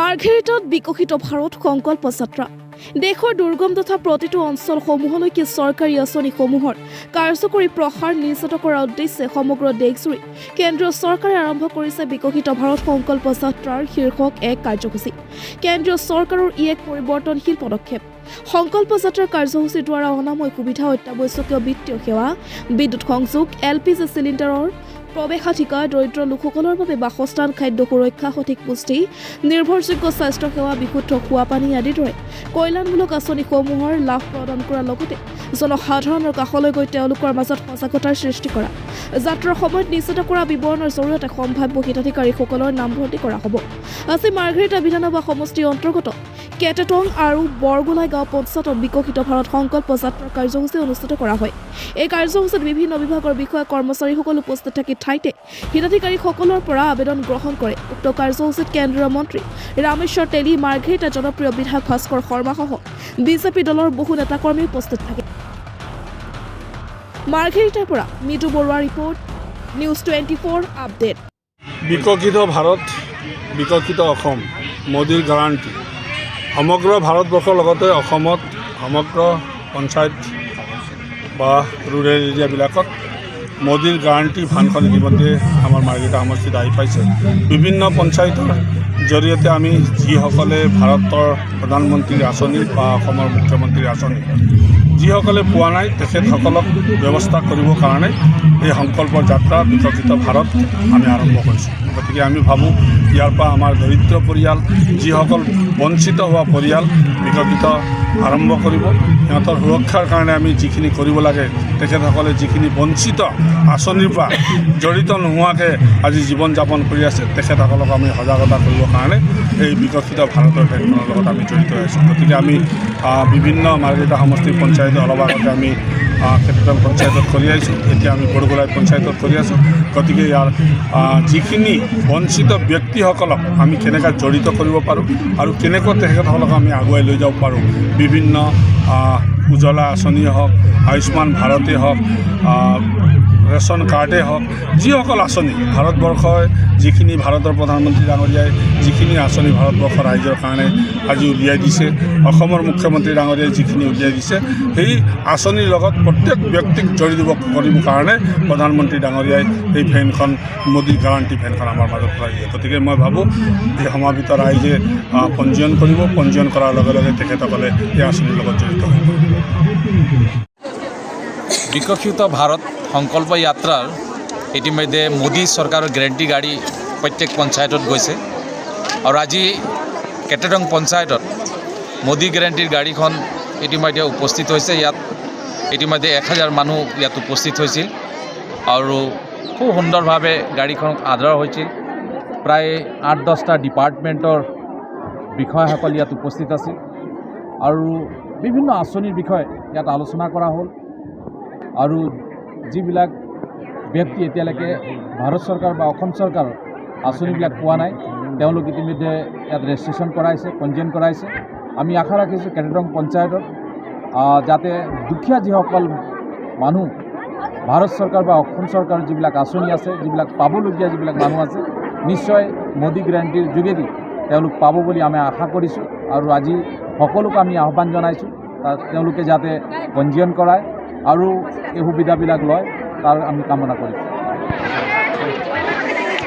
মাৰ্ঘেৰিটাত বিকশিত ভাৰত সংকল্প যাত্ৰা দেশৰ দুৰ্গম তথা প্ৰতিটো অঞ্চলসমূহলৈকে চৰকাৰী আঁচনিসমূহৰ কাৰ্যকৰী প্ৰসাৰ নিশ্চিত কৰাৰ উদ্দেশ্যে সমগ্ৰ দেশজুৰি কেন্দ্ৰীয় চৰকাৰে আৰম্ভ কৰিছে বিকশিত ভাৰত সংকল্প যাত্ৰাৰ শীৰ্ষক এক কাৰ্যসূচী। কেন্দ্ৰীয় চৰকাৰৰ ই এক পৰিৱৰ্তনশীল পদক্ষেপ। সংকল্প যাত্ৰাৰ কাৰ্যসূচীৰ দ্বাৰা অনাময় সুবিধা, অত্যাৱশ্যকীয় বিত্তীয় সেৱা, বিদ্যুৎ সংযোগ, LPG চিলিণ্ডাৰৰ প্ৰৱেশাধিকাৰ, দৰিদ্ৰ লোকসকলৰ বাবে বাসস্থান, খাদ্য সুৰক্ষা, সঠিক পুষ্টি, নিৰ্ভৰযোগ্য স্বাস্থ্যসেৱা, বিশুদ্ধ খোৱা পানী আদিৰ দৰে কল্যাণমূলক আঁচনিসমূহৰ লাভ প্ৰদান কৰাৰ লগতে জনসাধাৰণৰ কাষলৈ গৈ তেওঁলোকৰ মাজত সজাগতাৰ সৃষ্টি কৰা। যাত্ৰাৰ সময়ত নিশ্চিত কৰা বিৱৰণৰ জৰিয়তে সম্ভাৱ্য হিতাধিকাৰীসকলৰ নামভৰ্তি কৰা হ'ব। আজি মাৰ্ঘেৰিটা বিধানসভা সমষ্টিৰ অন্তৰ্গত কেটেটং আৰু বৰগোলাই গাঁও পঞ্চায়তত বিকশিত ভাৰত সংকল্প যাত্ৰাৰ কাৰ্যসূচী অনুষ্ঠিত কৰা হয়। এই কাৰ্যসূচীত বিভিন্ন বিভাগৰ বিষয়া কৰ্মচাৰীসকল উপস্থিত থাকি ঠাইতে হিতাধিকাৰীসকলৰ পৰা আবেদন গ্ৰহণ কৰে। উক্ত কাৰ্যসূচীত কেন্দ্ৰীয় মন্ত্ৰী ৰামেশ্বৰ তেলী, মাৰ্ঘেৰিটা জনপ্ৰিয় বিধায়ক ভাস্কৰ শৰ্মাসহ বিজেপি দলৰ বহু নেতাকৰ্মী উপস্থিত থাকে। মাৰ্ঘেৰিটাৰ পৰা Mitu Baruah report, news 24 update. বিকশিত ভাৰত, বিকশিত অসম, মোদীৰ গেৰাণ্টি। সমগ্ৰ ভাৰতবৰ্ষৰ লগতে অসমত সমগ্ৰ পঞ্চায়ত বা ৰুৰেল এৰিয়াবিলাকত মোদীৰ গেৰাণ্টি ভানখন ইতিমধ্যে আমাৰ মাৰ্ঘেৰিটা সমষ্টিত আহি পাইছে। বিভিন্ন পঞ্চায়তৰ জৰিয়তে আমি যিসকলে ভাৰতৰ প্ৰধানমন্ত্ৰীৰ আঁচনি বা অসমৰ মুখ্যমন্ত্ৰীৰ আঁচনি যিসকলে পোৱা নাই তেখেতসকলক ব্যৱস্থা কৰিবৰ কাৰণে এই সংকল্প যাত্ৰা বিকশিত ভাৰত আমি আৰম্ভ কৰিছোঁ। গতিকে আমি ভাবোঁ ইয়াৰ পৰা আমাৰ দৰিদ্ৰ পৰিয়াল, যিসকল বঞ্চিত হোৱা পৰিয়াল বিকশিত আৰম্ভ কৰিব। সিহঁতৰ সুৰক্ষাৰ কাৰণে আমি যিখিনি কৰিব লাগে, তেখেতসকলে যিখিনি বঞ্চিত আঁচনিৰ পৰা জড়িত নোহোৱাকৈ আজি জীৱন যাপন কৰি আছে, তেখেতসকলক আমি সজাগতা কৰিবৰ কাৰণে এই বিকশিত ভাৰতৰ ভেনখনৰ লগত আমি জড়িত হৈছোঁ। গতিকে আমি বিভিন্ন মাৰ্ঘেৰিটা সমষ্টিৰ পঞ্চায়ত অলপ আগতে আমি কেটেটং পঞ্চায়তত কৰি আহিছোঁ, এতিয়া আমি বৰগোলাই পঞ্চায়তত কৰি আছোঁ। গতিকে ইয়াৰ যিখিনি বঞ্চিত ব্যক্তিসকলক আমি কেনেকৈ জড়িত কৰিব পাৰোঁ আৰু কেনেকৈ তেখেতসকলক আমি আগুৱাই লৈ যাব পাৰোঁ, বিভিন্ন উজ্জ্বলা আঁচনিয়ে হওক, আয়ুষ্মান ভাৰতেই হওক, ৰেচন কাৰ্ডেই হওক, যিসকল আঁচনি ভাৰতবৰ্ষই যিখিনি ভাৰতৰ প্ৰধানমন্ত্ৰী ডাঙৰীয়াই যিখিনি আঁচনি ভাৰতবৰ্ষৰ ৰাইজৰ কাৰণে আজি উলিয়াই দিছে, অসমৰ মুখ্যমন্ত্ৰী ডাঙৰীয়াই যিখিনি উলিয়াই দিছে, সেই আঁচনিৰ লগত প্ৰত্যেক ব্যক্তিক জড়িত কৰিবৰ কাৰণে প্ৰধানমন্ত্ৰী ডাঙৰীয়াই এই ভেনখন মোদীৰ গেৰাণ্টি ভেনখন আমাৰ মাজত ভৰাই দিয়ে। গতিকে মই ভাবোঁ এই সমাবেত ৰাইজে পঞ্জীয়ন কৰিব, পঞ্জীয়ন কৰাৰ লগে লগে তেখেতসকলে এই আঁচনিৰ লগত জড়িত হ'ব। বিকশিত ভাৰত সংকল্প যাত্ৰাৰ ইতিমধ্যে মোদী চৰকাৰৰ গেৰাণ্টি গাড়ী প্ৰত্যেক পঞ্চায়তত গৈছে আৰু আজি কেটেটং পঞ্চায়তত মোদী গেৰাণ্টিৰ গাড়ীখন ইতিমধ্যে উপস্থিত হৈছে। ইয়াত ইতিমধ্যে 1000 মানুহ ইয়াত উপস্থিত হৈছিল আৰু খুব সুন্দৰভাৱে গাড়ীখনক আদৰা হৈছিল। প্ৰায় 8-10টা ডিপাৰ্টমেণ্টৰ বিষয়াসকল ইয়াত উপস্থিত আছিল আৰু বিভিন্ন আঁচনিৰ বিষয়ে ইয়াত আলোচনা কৰা হ'ল আৰু যিবিলাক ব্যক্তি এতিয়ালৈকে ভাৰত চৰকাৰ বা অসম চৰকাৰৰ আঁচনিবিলাক পোৱা নাই, তেওঁলোক ইতিমধ্যে ইয়াত ৰেজিষ্ট্ৰেশ্যন কৰাইছে, পঞ্জীয়ন কৰাইছে। আমি আশা ৰাখিছোঁ কেটেটং পঞ্চায়তত যাতে দুখীয়া যিসকল মানুহ ভাৰত চৰকাৰ বা অসম চৰকাৰৰ যিবিলাক আঁচনি আছে, যিবিলাক পাবলগীয়া যিবিলাক মানুহ আছে, নিশ্চয় মোদী গেৰাণ্টিৰ যোগেদি তেওঁলোক পাব বুলি আমি আশা কৰিছোঁ আৰু আজি সকলোকে আমি আহ্বান জনাইছোঁ তেওঁলোকে যাতে পঞ্জীয়ন কৰায় আৰু এই সুবিধাবিলাক লয়, তাৰ আমি কামনা কৰিছোঁ।